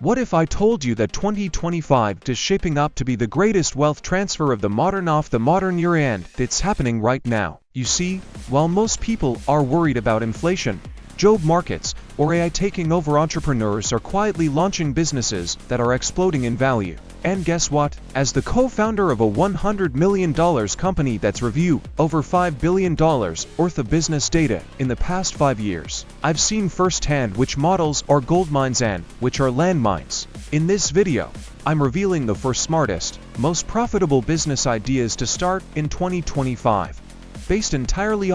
What if I told you that 2025 is shaping up to be the greatest wealth transfer of the modern year, and it's happening right now? You see, while most people are worried about inflation, job markets, or AI taking over, entrepreneurs are quietly launching businesses that are exploding in value. And guess what? As the co-founder of a $100 million company that's reviewed over $5 billion worth of business data in the past 5 years, I've seen firsthand which models are gold mines and which are landmines. In this video, I'm revealing the 4 smartest, most profitable business ideas to start in 2025. Based entirely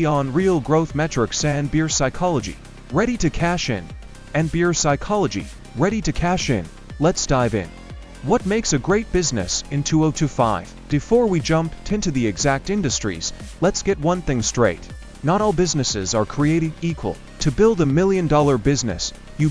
on real growth metrics and beer psychology. Ready to cash in. And beer psychology. Ready to cash in. Let's dive in. What makes a great business in 2025? Before we jump into the exact industries, let's get one thing straight. Not all businesses are created equal. To build $1 million business, you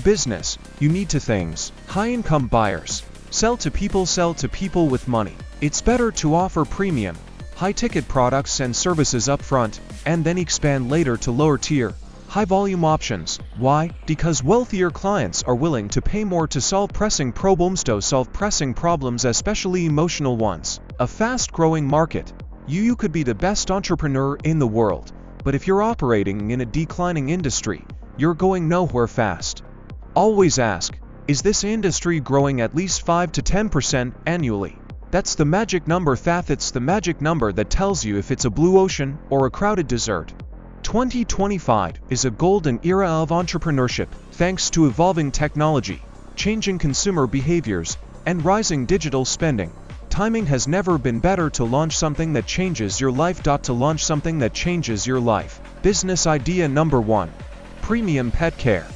need to things. High-income buyers. Sell to people with money. It's better to offer premium, high-ticket products and services up front, and then expand later to lower-tier, high-volume options. Why? Because wealthier clients are willing to pay more to solve pressing problems, especially emotional ones. A fast-growing market. You could be the best entrepreneur in the world, but if you're operating in a declining industry, you're going nowhere fast. Always ask, is this industry growing at least 5 to 10% annually? That's the magic number. It's the magic number that tells you if it's a blue ocean or a crowded desert. 2025 is a golden era of entrepreneurship, thanks to evolving technology, changing consumer behaviors, and rising digital spending. Timing has never been better to launch something that changes your life. Business idea number 1. Premium pet care.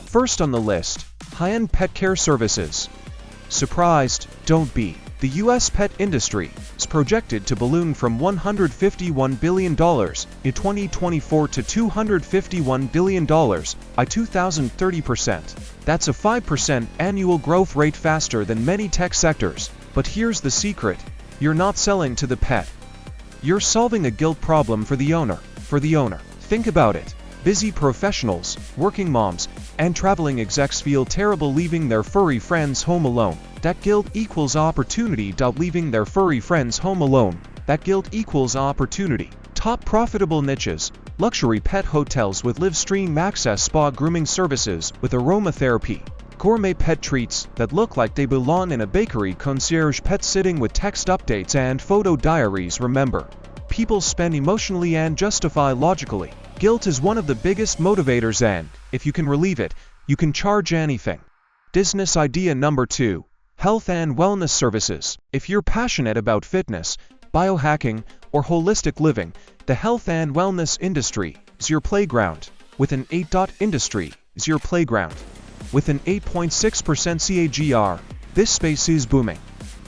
First on the list, high-end pet care services. Surprised? Don't be. The U.S. pet industry is projected to balloon from $151 billion in 2024 to $251 billion by 2030%. That's a 5% annual growth rate, faster than many tech sectors. But here's the secret. You're not selling to the pet. You're solving a guilt problem for the owner. Think about it. Busy professionals, working moms, and traveling execs feel terrible leaving their furry friends home alone. That guilt equals opportunity. Leaving their furry friends home alone. That guilt equals opportunity. Top profitable niches. Luxury pet hotels with live stream access, spa grooming services with aromatherapy. Gourmet pet treats that look like they belong in a bakery. Concierge pet sitting with text updates and photo diaries. Remember, people spend emotionally and justify logically. Guilt is one of the biggest motivators, and if you can relieve it, you can charge anything. Business idea number 2. Health and wellness services. If you're passionate about fitness, biohacking, or holistic living, the health and wellness industry is your playground. With an 8.6% CAGR, this space is booming.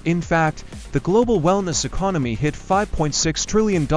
In fact, the global wellness economy hit $5.6 trillion in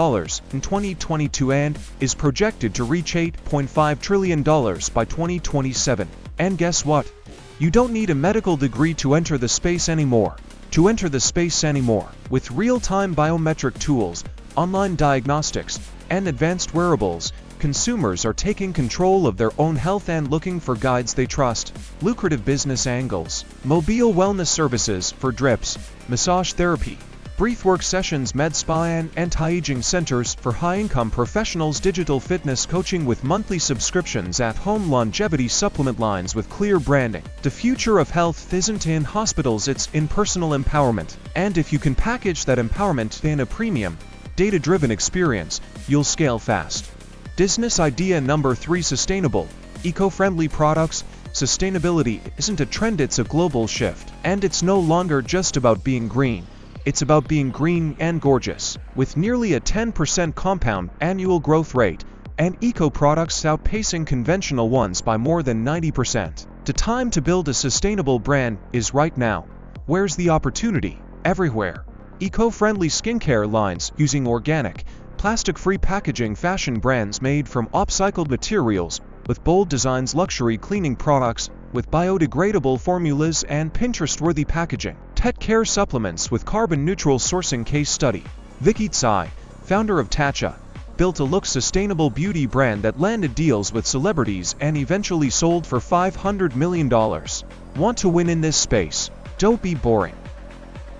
2022 and is projected to reach $8.5 trillion by 2027. And guess what? You don't need a medical degree to enter the space anymore. With real-time biometric tools, online diagnostics, and advanced wearables, consumers are taking control of their own health and looking for guides they trust. Lucrative business angles. Mobile wellness services for drips, massage therapy, breathwork sessions, med spa and anti-aging centers for high-income professionals, digital fitness coaching with monthly subscriptions, at-home longevity supplement lines with clear branding. The future of health isn't in hospitals, it's in personal empowerment. And if you can package that empowerment in a premium, data-driven experience, you'll scale fast. Business idea number 3. Sustainable, eco-friendly products. Sustainability isn't a trend, it's a global shift. And it's no longer just about being green. It's about being green and gorgeous. With nearly a 10% compound annual growth rate, and eco-products outpacing conventional ones by more than 90%. The time to build a sustainable brand is right now. Where's the opportunity? Everywhere. Eco-friendly skincare lines using organic, plastic-free packaging, fashion brands made from upcycled materials with bold designs, luxury cleaning products with biodegradable formulas and Pinterest-worthy packaging. Pet care supplements with carbon-neutral sourcing. Case study. Vicky Tsai, founder of Tatcha, built a look sustainable beauty brand that landed deals with celebrities and eventually sold for $500 million. Want to win in this space? Don't be boring.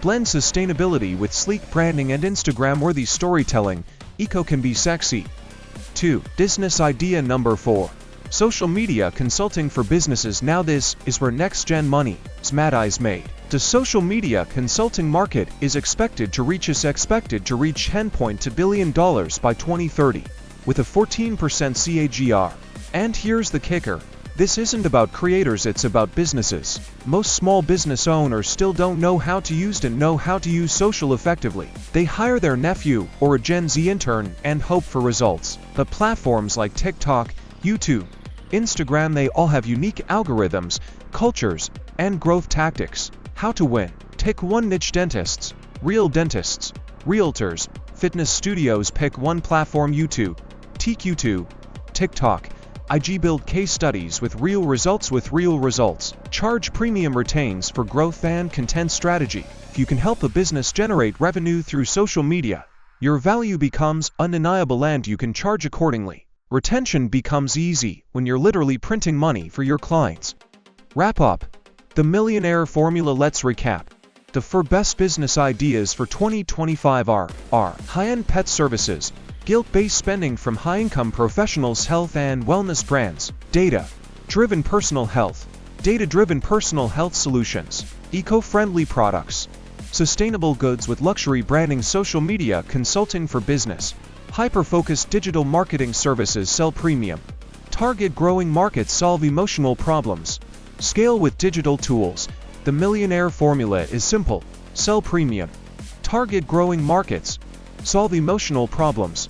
Blend sustainability with sleek branding and Instagram-worthy storytelling. Eco can be sexy. 2. Business idea number 4. Social media consulting for businesses. Now this is where next-gen money is made. The social media consulting market is expected to reach $10.2 billion by 2030, with a 14% CAGR. And here's the kicker. This isn't about creators, it's about businesses. Most small business owners still don't know how to use social effectively. They hire their nephew or a Gen Z intern and hope for results. But platforms like TikTok, YouTube, Instagram, they all have unique algorithms, cultures, and growth tactics. How to win? Pick one niche: dentists, real dentists, realtors, fitness studios. Pick one platform: YouTube, TQ2, TikTok, IG. Build case studies with real results. Charge premium retains for growth and content strategy. If you can help a business generate revenue through social media, your value becomes undeniable and you can charge accordingly. Retention becomes easy when you're literally printing money for your clients. Wrap up. The millionaire formula. Let's recap. The 4 best business ideas for 2025 are high-end pet services, guilt-based spending from high-income professionals, health and wellness brands, data-driven personal health solutions, eco-friendly products, sustainable goods with luxury branding, social media consulting for business, hyper-focused digital marketing services. Sell premium. Target growing markets. Solve emotional problems. Scale with digital tools. The millionaire formula is simple. Sell premium. Target growing markets. Solve emotional problems.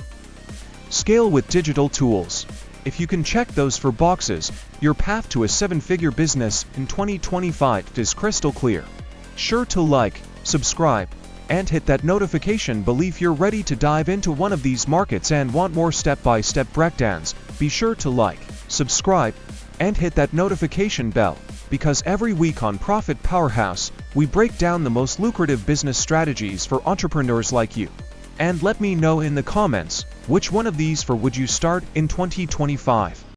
Scale with digital tools. If you can check those 4 boxes, your path to a 7-figure business in 2025 is crystal clear. Sure to like, subscribe, and hit that notification bell if you're ready to dive into one of these markets and want more step-by-step breakdowns. Be sure to like, subscribe, and hit that notification bell, because every week on Profit Powerhouse, we break down the most lucrative business strategies for entrepreneurs like you. And let me know in the comments, which one of these 4 would you start in 2025?